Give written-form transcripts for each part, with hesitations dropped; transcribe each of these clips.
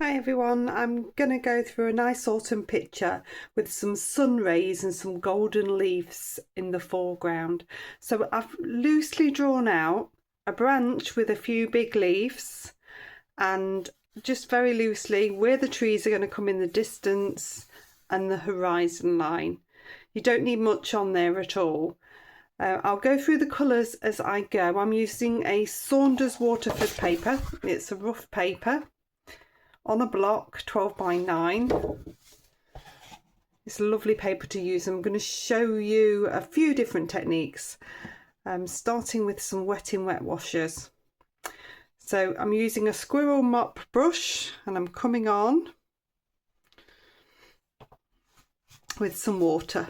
Hi everyone, I'm going to go through a nice autumn picture with some sun rays and some golden leaves in the foreground. So I've loosely drawn out a branch with a few big leaves and just very loosely where the trees are going to come in the distance and the horizon line. You don't need much on there at all. I'll go through the colours as I go. I'm using a Saunders Waterford paper. It's a rough paper on a block, 12 by 9. It's a lovely paper to use. I'm going to show you a few different techniques, starting with some wet in wet washers. So I'm using a squirrel mop brush and I'm coming on with some water.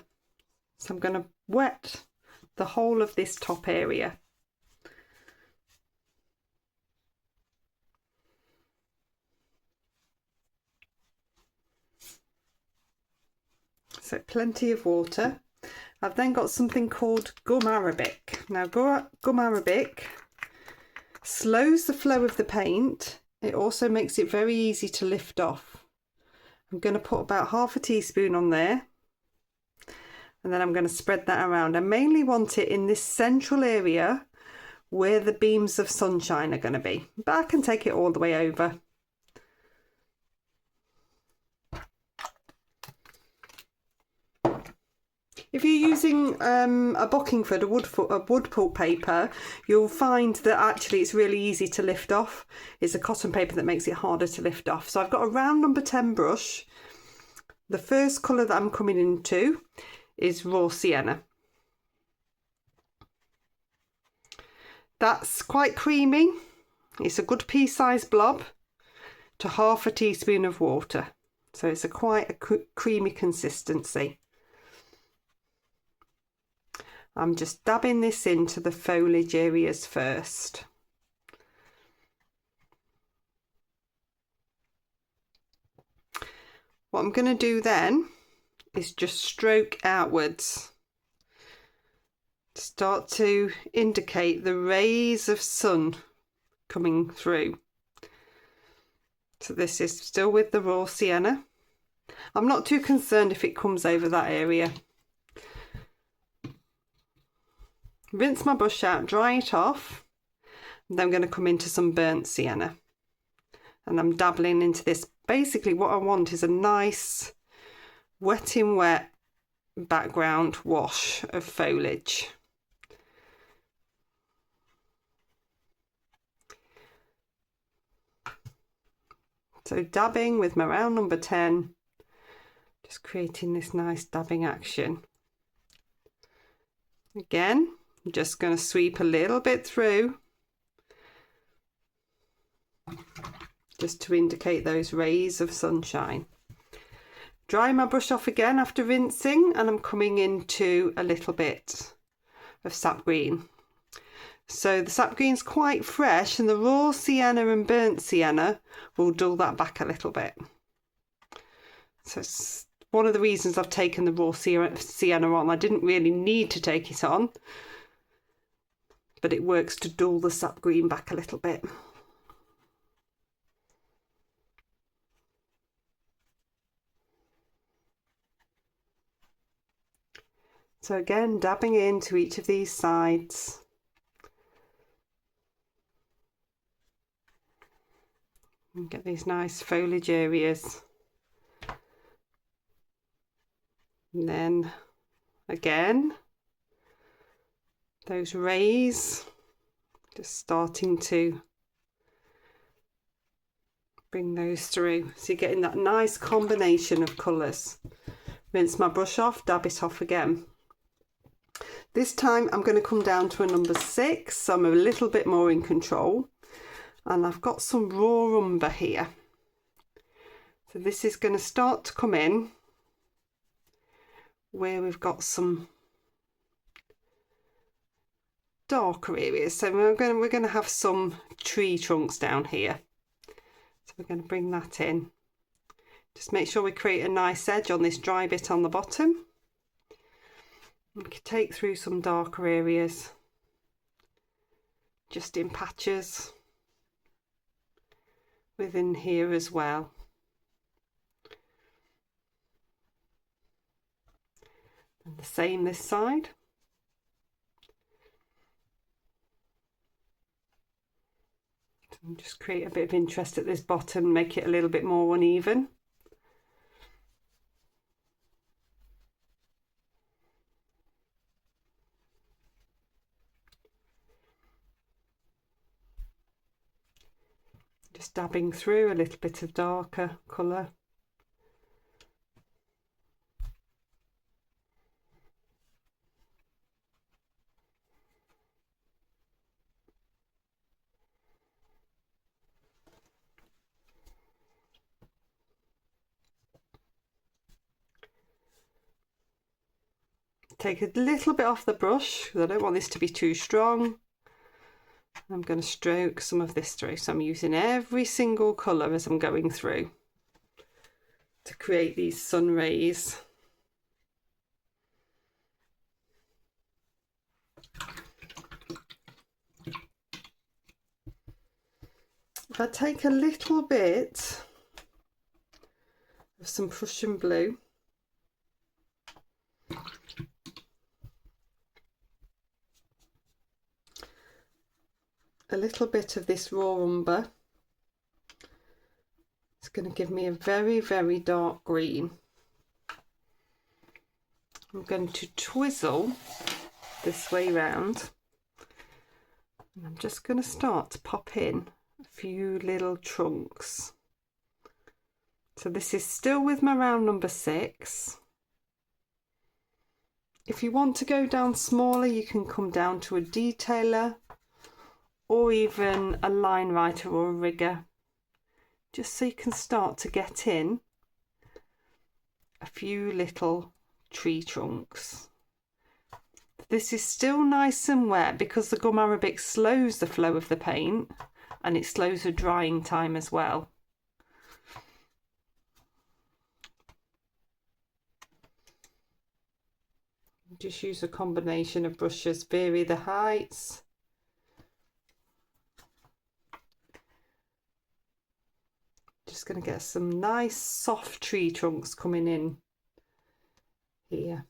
So I'm going to wet the whole of this top area. So plenty of water. I've then got something called gum arabic. Now gum arabic slows the flow of the paint. It also makes it very easy to lift off. I'm going to put about half a teaspoon on there and then I'm going to spread that around. I mainly want it in this central area where the beams of sunshine are going to be, but I can take it all the way over. If you're using a Bockingford, a wood pulp paper, you'll find that actually it's really easy to lift off. It's a cotton paper that makes it harder to lift off. So I've got a round number 10 brush. The first colour that I'm coming into is raw sienna. That's quite creamy. It's a good pea-sized blob to half a teaspoon of water. So it's quite a creamy consistency. I'm just dabbing this into the foliage areas first. What I'm going to do then is just stroke outwards. Start to indicate the rays of sun coming through. So this is still with the raw sienna. I'm not too concerned if it comes over that area. Rinse my brush out, dry it off, and then I'm going to come into some burnt sienna. And I'm dabbling into this. Basically what I want is a nice wet in wet background wash of foliage. So dabbing with my round number 10, just creating this nice dabbing action. Again, I'm just going to sweep a little bit through just to indicate those rays of sunshine. Dry my brush off again after rinsing and I'm coming into a little bit of sap green. So the sap green's quite fresh and the raw sienna and burnt sienna will dull that back a little bit. So it's one of the reasons I've taken the raw sienna on. I didn't really need to take it on, but it works to dull the sap green back a little bit. So again, dabbing into each of these sides. And get these nice foliage areas. And then again, those rays just starting to bring those through. So you're getting that nice combination of colours. Rinse my brush off, dab it off again. This time I'm going to come down to a number 6, so I'm a little bit more in control. And I've got some raw umber here. So this is going to start to come in where we've got some darker areas. So we're going to have some tree trunks down here. So we're going to bring that in. Just make sure we create a nice edge on this dry bit on the bottom. We can take through some darker areas, just in patches. within here as well. And the same this side. And just create a bit of interest at this bottom, make it a little bit more uneven. Just dabbing through a little bit of darker colour. Take a little bit off the brush because I don't want this to be too strong. I'm going to stroke some of this through, so I'm using every single colour as I'm going through to create these sun rays. If I take a little bit of some Prussian blue, a little bit of this raw umber, it's going to give me a very, very dark green. I'm going to twizzle this way round, and I'm just going to start to pop in a few little trunks. So this is still with my round number 6. If you want to go down smaller, you can come down to a detailer or even a line writer or a rigger, just so you can start to get in a few little tree trunks. This is still nice and wet because the gum arabic slows the flow of the paint and it slows the drying time as well. Just use a combination of brushes, vary the heights. Just going to get some nice soft tree trunks coming in here.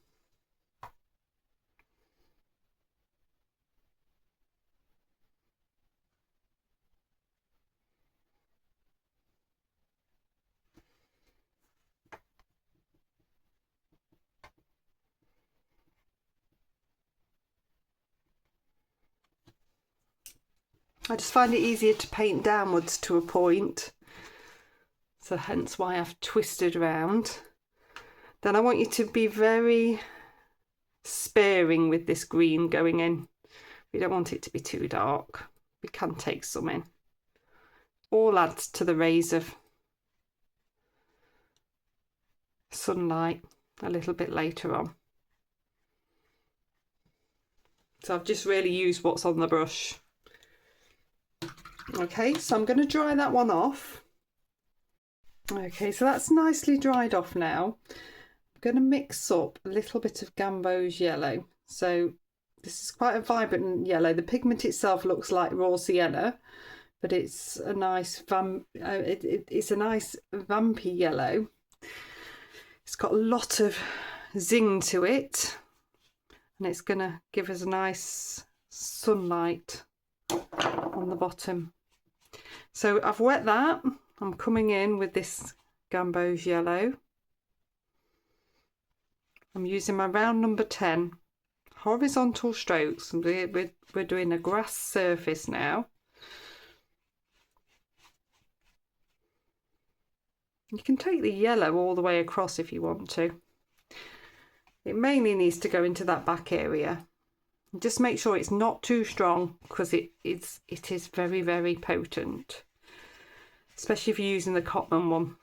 I just find it easier to paint downwards to a point, so hence why I've twisted around. Then I want you to be very sparing with this green going in. We don't want it to be too dark. We can take some in. All adds to the rays of sunlight a little bit later on. So I've just really used what's on the brush. Okay, so I'm going to dry that one off. Okay, so that's nicely dried off now. I'm going to mix up a little bit of Gamboge yellow. So this is quite a vibrant yellow. The pigment itself looks like raw sienna, but it's a nice it's a nice vampy yellow. It's got a lot of zing to it, and it's going to give us a nice sunlight on the bottom. So I've wet that. I'm coming in with this Gamboge yellow. I'm using my round number 10 horizontal strokes, and we're doing a grass surface now. You can take the yellow all the way across if you want to. It mainly needs to go into that back area. Just make sure it's not too strong, because it is very, very potent, especially if you're using the cotton one.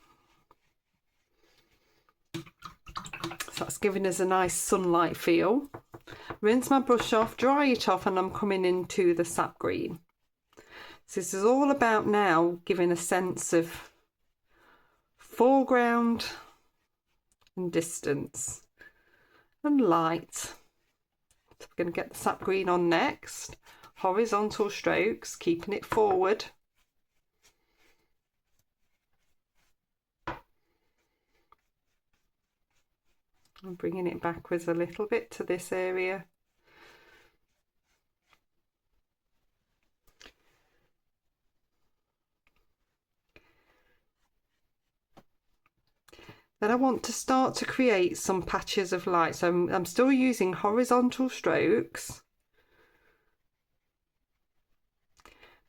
So that's giving us a nice sunlight feel. Rinse my brush off, dry it off, and I'm coming into the sap green. So this is all about now giving a sense of foreground and distance and light. So we're going to get the sap green on next. Horizontal strokes, keeping it forward. I'm bringing it backwards a little bit to this area. Then I want to start to create some patches of light. So I'm still using horizontal strokes,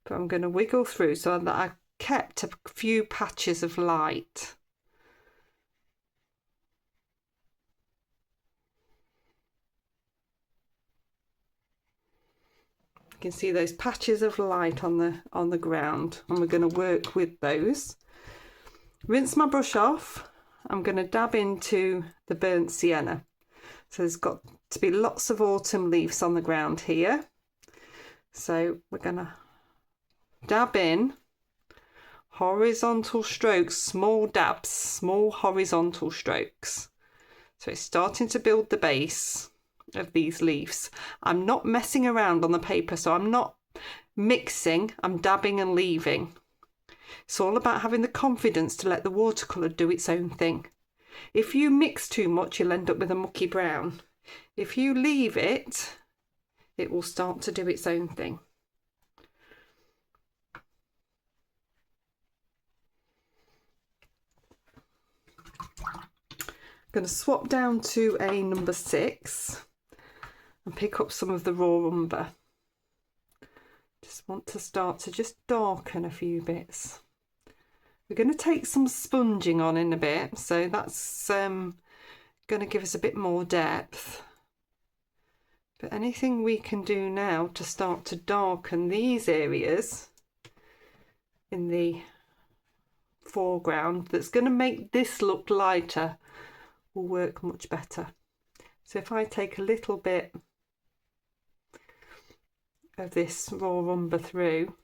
but I'm going to wiggle through so that I kept a few patches of light. You can see those patches of light on the ground, and we're going to work with those. Rinse my brush off. I'm going to dab into the burnt sienna. So there's got to be lots of autumn leaves on the ground here. So we're going to dab in horizontal strokes, small dabs, small horizontal strokes. So it's starting to build the base of these leaves. I'm not messing around on the paper, so I'm not mixing, I'm dabbing and leaving. It's all about having the confidence to let the watercolour do its own thing. If you mix too much, you'll end up with a mucky brown. If you leave it, it will start to do its own thing. I'm going to swap down to a number 6 and pick up some of the raw umber. Just want to start to just darken a few bits. We're going to take some sponging on in a bit, so that's going to give us a bit more depth. But anything we can do now to start to darken these areas in the foreground that's going to make this look lighter will work much better. So if I take a little bit of this raw umber through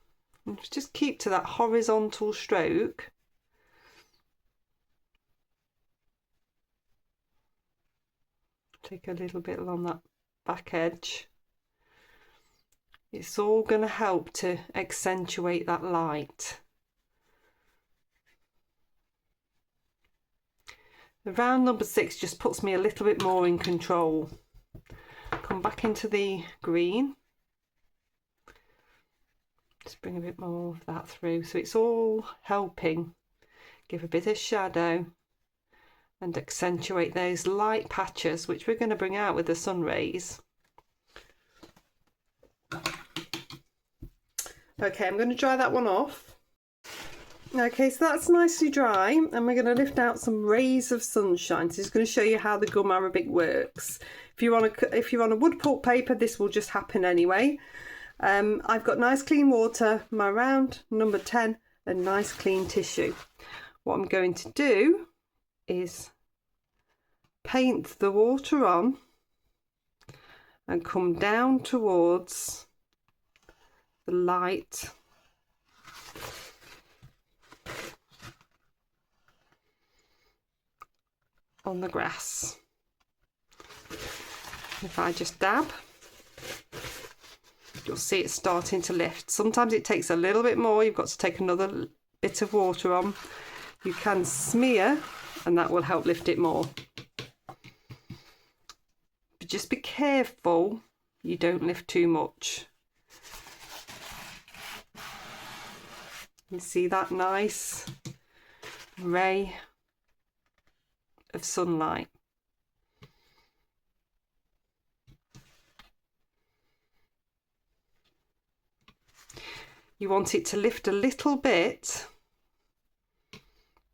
and just keep to that horizontal stroke, take a little bit along that back edge, it's all going to help to accentuate that light. The round number 6 just puts me a little bit more in control. Come back into the green. Just bring a bit more of that through. So it's all helping give a bit of shadow and accentuate those light patches, which we're going to bring out with the sun rays. Okay, I'm going to dry that one off. Okay, so that's nicely dry, and we're going to lift out some rays of sunshine. So it's going to show you how the gum arabic works. If you're on a wood pulp paper, this will just happen anyway. I've got nice clean water, my round number 10, and nice clean tissue. What I'm going to do is paint the water on and come down towards the light on the grass. If I just dab, you'll see it starting to lift. Sometimes it takes a little bit more. You've got to take another bit of water on. You can smear and that will help lift it more. But just be careful you don't lift too much. You see that nice ray of sunlight. You want it to lift a little bit,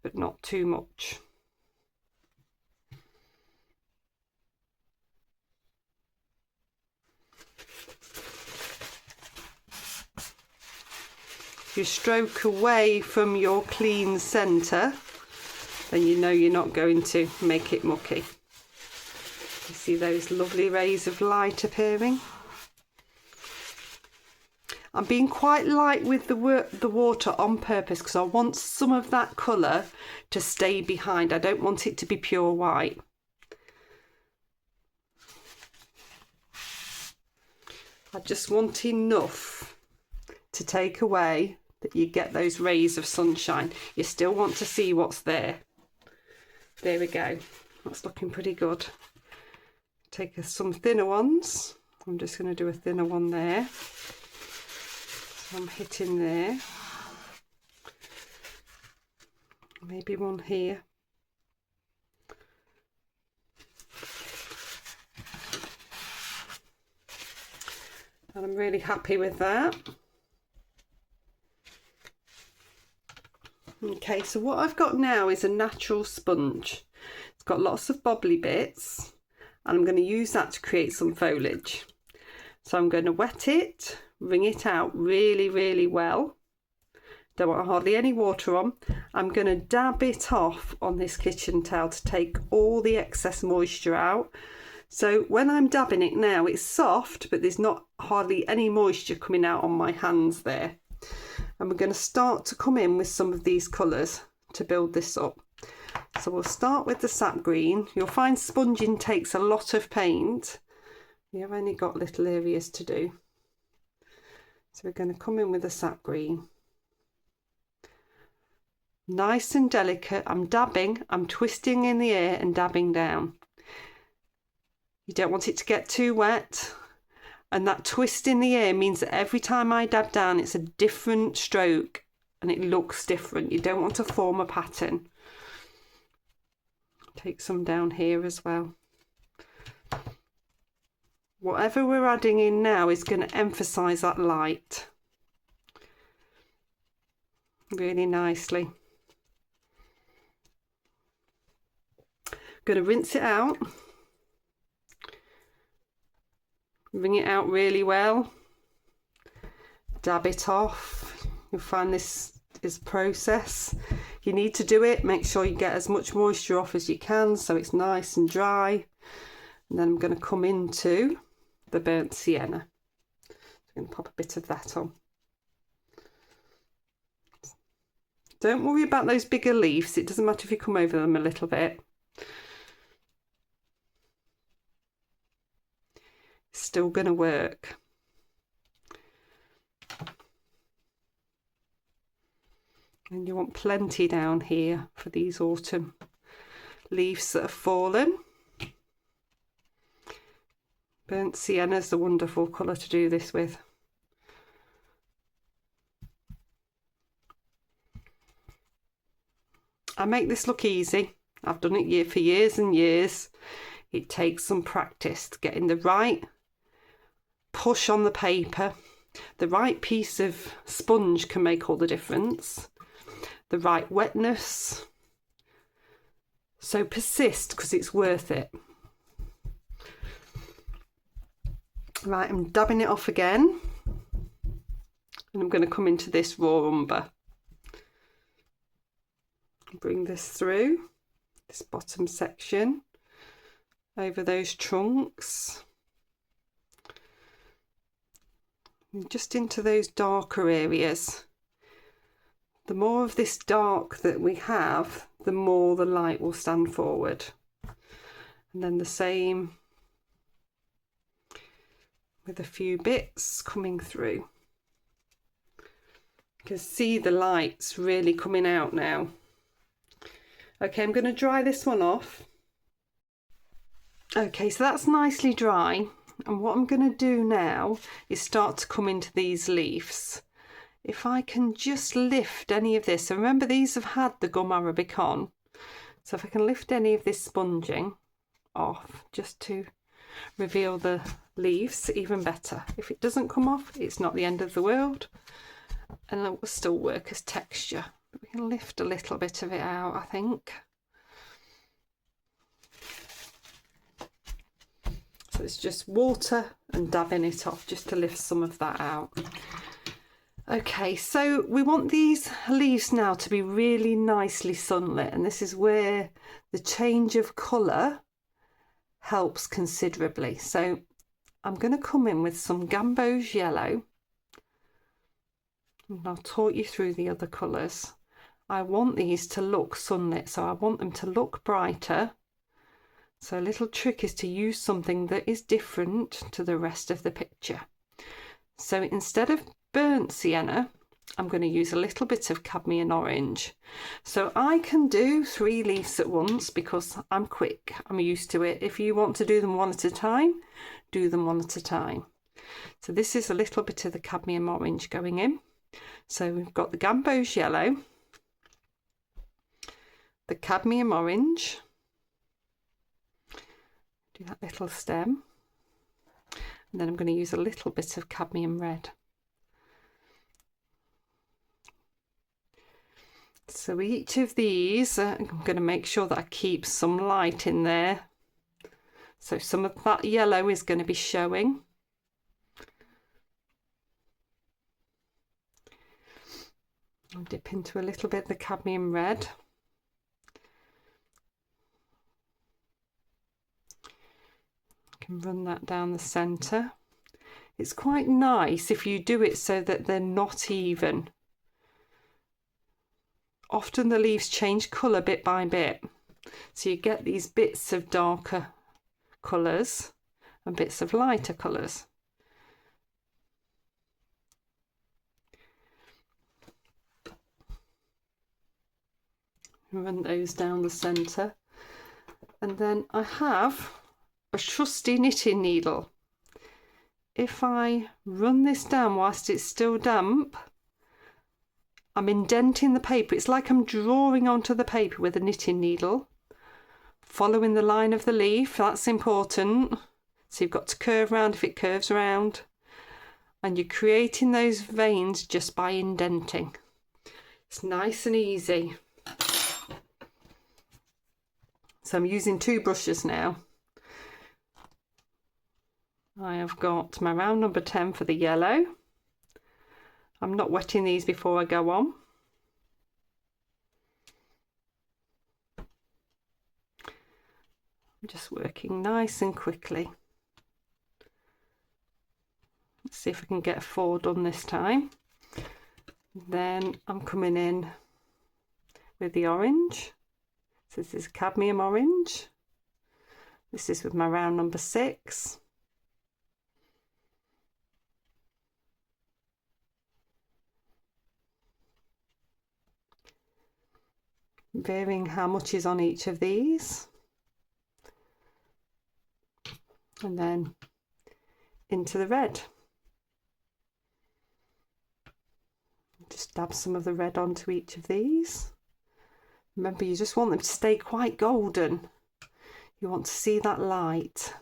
but not too much. If you stroke away from your clean centre, then you know you're not going to make it mucky. You see those lovely rays of light appearing? I'm being quite light with the water on purpose because I want some of that colour to stay behind. I don't want it to be pure white. I just want enough to take away that you get those rays of sunshine. You still want to see what's there. There we go. That's looking pretty good. Take some thinner ones. I'm just going to do a thinner one there. So I'm hitting there. Maybe one here. And I'm really happy with that. Okay, so what I've got now is a natural sponge. It's got lots of bobbly bits, and I'm going to use that to create some foliage. So I'm going to wet it, wring it out really, really well. Don't want hardly any water on. I'm going to dab it off on this kitchen towel to take all the excess moisture out. So when I'm dabbing it now, it's soft, but there's not hardly any moisture coming out on my hands there. And we're going to start to come in with some of these colours to build this up. So we'll start with the sap green. You'll find sponging takes a lot of paint. You've only got little areas to do. So we're going to come in with the sap green. Nice and delicate. I'm dabbing, I'm twisting in the air and dabbing down. You don't want it to get too wet. And that twist in the air means that every time I dab down, it's a different stroke and it looks different. You don't want to form a pattern. Take some down here as well. Whatever we're adding in now is going to emphasize that light really nicely. Going to rinse it out. Wring it out really well, dab it off. You'll find this is a process. You need to do it, make sure you get as much moisture off as you can so it's nice and dry. And then I'm going to come into the burnt sienna. So I'm going to pop a bit of that on. Don't worry about those bigger leaves, it doesn't matter if you come over them a little bit. Still going to work. And you want plenty down here for these autumn leaves that have fallen. Burnt sienna is a wonderful colour to do this with. I make this look easy. I've done it for years and years. It takes some practice getting the right push on the paper. The right piece of sponge can make all the difference. The right wetness. So persist because it's worth it. Right, I'm dabbing it off again. And I'm going to come into this raw umber. Bring this through this bottom section over those trunks. And just into those darker areas. The more of this dark that we have, the more the light will stand forward. And then the same with a few bits coming through. You can see the lights really coming out now. Okay, I'm going to dry this one off. Okay, so that's nicely dry. And what I'm going to do now is start to come into these leaves. If I can just lift any of this, so remember these have had the gum arabic on, so if I can lift any of this sponging off just to reveal the leaves, even better. If it doesn't come off, it's not the end of the world, and it will still work as texture. But we can lift a little bit of it out, I think. So it's just water and dabbing it off just to lift some of that out. Okay, so we want these leaves now to be really nicely sunlit, and this is where the change of colour helps considerably. So I'm going to come in with some Gamboge yellow, and I'll talk you through the other colours. I want these to look sunlit, so I want them to look brighter. So a little trick is to use something that is different to the rest of the picture. So instead of burnt sienna, I'm going to use a little bit of cadmium orange. So I can do 3 leaves at once because I'm quick, I'm used to it. If you want to do them one at a time, do them one at a time. So this is a little bit of the cadmium orange going in. So we've got the gamboge yellow, the cadmium orange, do that little stem, and then I'm going to use a little bit of cadmium red. So each of these, I'm going to make sure that I keep some light in there. So some of that yellow is going to be showing. I'll dip into a little bit of the cadmium red. I can run that down the centre. It's quite nice if you do it so that they're not even. Often the leaves change colour bit by bit, so you get these bits of darker colours and bits of lighter colours. Run those down the centre, and then I have a trusty knitting needle. If I run this down whilst it's still damp, I'm indenting the paper. It's like I'm drawing onto the paper with a knitting needle, following the line of the leaf. That's important. So you've got to curve round if it curves around, and you're creating those veins just by indenting. It's nice and easy. So I'm using 2 brushes now. I have got my round number 10 for the yellow. I'm not wetting these before I go on. I'm just working nice and quickly. Let's see if I can get 4 done this time. Then I'm coming in with the orange. So this is cadmium orange. This is with my round number 6. Varying how much is on each of these, and then into the red. Just dab some of the red onto each of these. Remember, you just want them to stay quite golden. You want to see that light.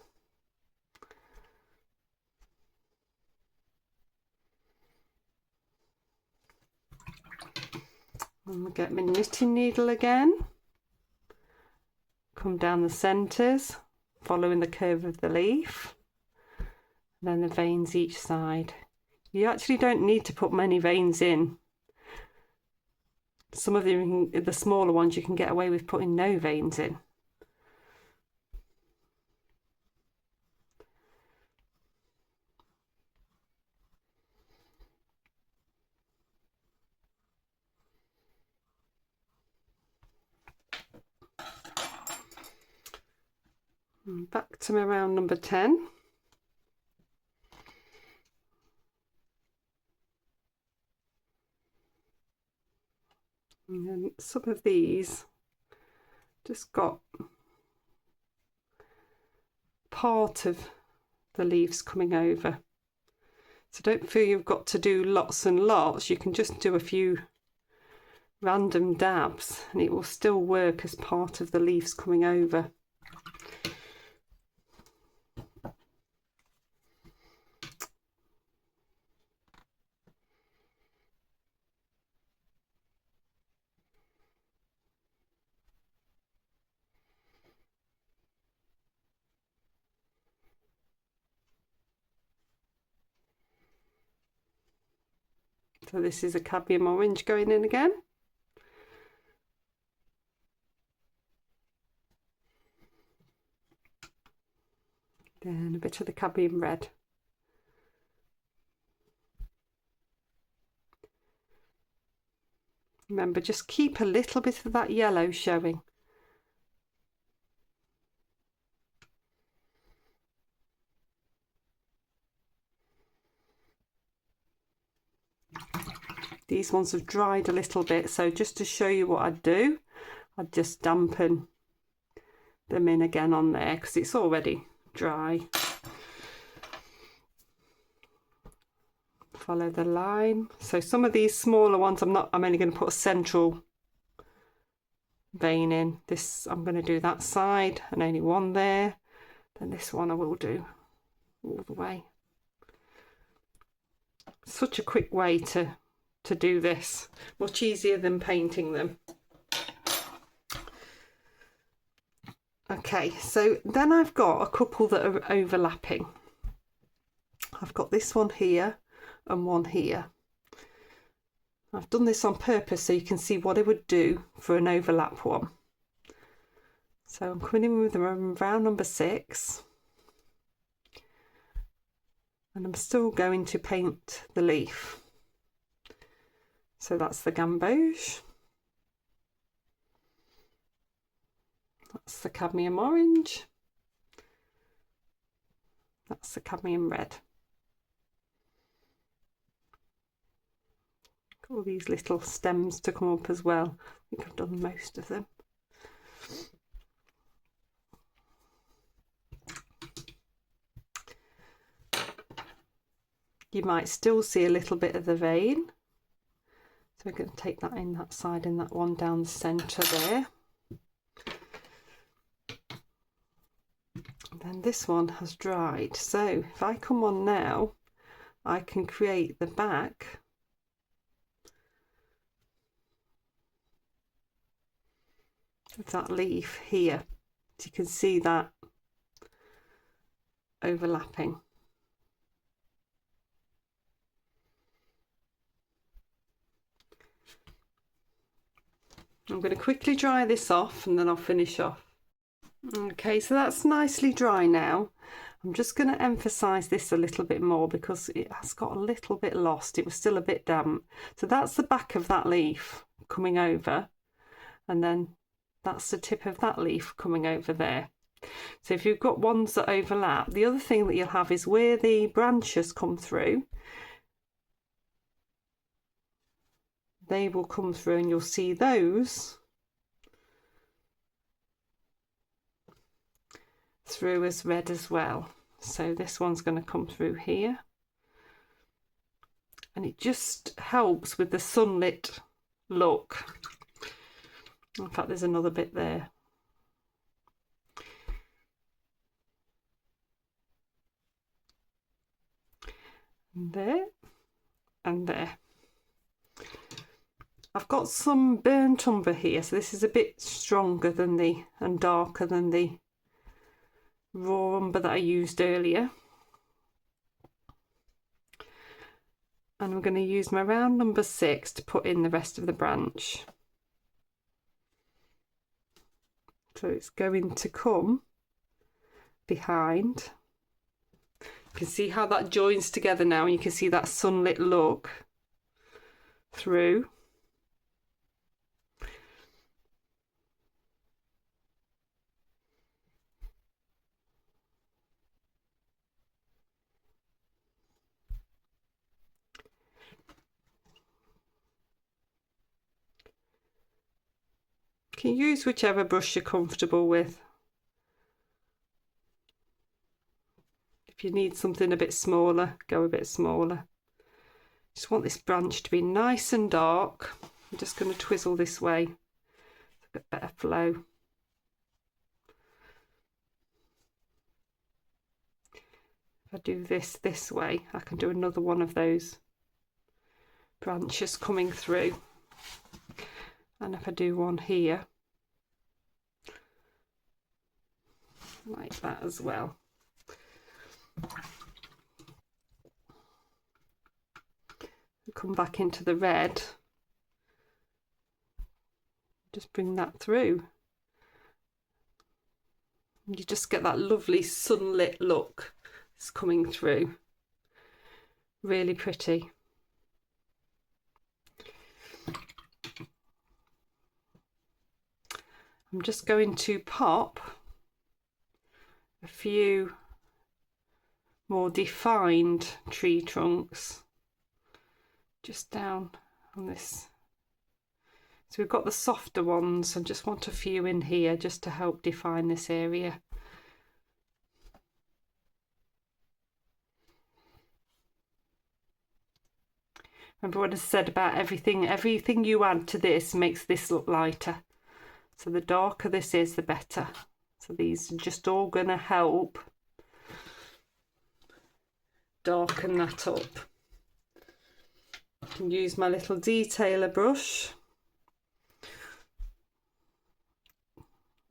And we'll get my knitting needle again, come down the centres, following the curve of the leaf, and then the veins each side. You actually don't need to put many veins in. Some of the smaller ones you can get away with putting no veins in. Back to my round number 10. And then some of these just got part of the leaves coming over. So don't feel you've got to do lots and lots. You can just do a few random dabs and it will still work as part of the leaves coming over. So this is a cadmium orange going in again. Then a bit of the cadmium red. Remember, just keep a little bit of that yellow showing. These ones have dried a little bit, so just to show you what I'd do, I'd just dampen them in again on there because it's already dry. Follow the line. So some of these smaller ones I'm only going to put a central vein in. This I'm going to do that side and only one there. Then this one I will do all the way. Such a quick way to do this, much easier than painting them. Okay, so then I've got a couple that are overlapping. I've got this one here and one here. I've done this on purpose so you can see what I would do for an overlap one. So I'm coming in with round number 6, and I'm still going to paint the leaf. So that's the gamboge, that's the cadmium orange, that's the cadmium red. Got all these little stems to come up as well. I think I've done most of them. You might still see a little bit of the vein. So we're going to take that in that side and that one down the centre there. And then this one has dried. So if I come on now, I can create the back of that leaf here. So you can see that overlapping. I'm going to quickly dry this off and then I'll finish off. Okay, so that's nicely dry now. I'm just going to emphasize this a little bit more because it has got a little bit lost. It was still a bit damp. So that's the back of that leaf coming over, and then that's the tip of that leaf coming over there. So if you've got ones that overlap, the other thing that you'll have is where the branches come through, they will come through and you'll see those through as red as well. So this one's going to come through here, and it just helps with the sunlit look. In fact, there's another bit there. And there and there. I've got some burnt umber here, so this is a bit stronger than and darker than the raw umber that I used earlier. And I'm going to use my round number 6 to put in the rest of the branch. So it's going to come behind. You can see how that joins together now, and you can see that sunlit look through. You can use whichever brush you're comfortable with. If you need something a bit smaller, go a bit smaller. Just want this branch to be nice and dark. I'm just going to twizzle this way to get better flow. If I do this way, I can do another one of those branches coming through. And if I do one here, like that as well. Come back into the red, just bring that through. You just get that lovely sunlit look that's coming through. Really pretty. I'm just going to pop a few more defined tree trunks just down on this. So we've got the softer ones. I just want a few in here just to help define this area. Remember what I said about everything you add to this makes this look lighter. So the darker this is, the better. So these are just all going to help darken that up. I can use my little detailer brush,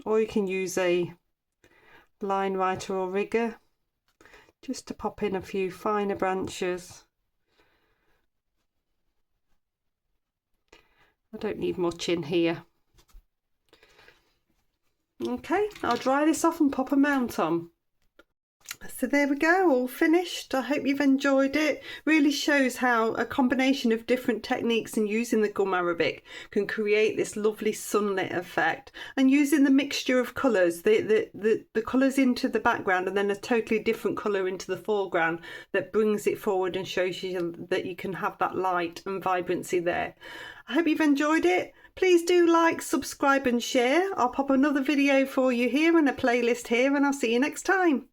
or you can use a line writer or rigger just to pop in a few finer branches. I don't need much in here. Okay, I'll dry this off and pop a mount on. So there we go, all finished. I hope you've enjoyed it. Really shows how a combination of different techniques and using the gum arabic can create this lovely sunlit effect, and using the mixture of colours, the colours into the background and then a totally different colour into the foreground that brings it forward and shows you that you can have that light and vibrancy there. I hope you've enjoyed it. Please do like, subscribe and share. I'll pop another video for you here and a playlist here, and I'll see you next time.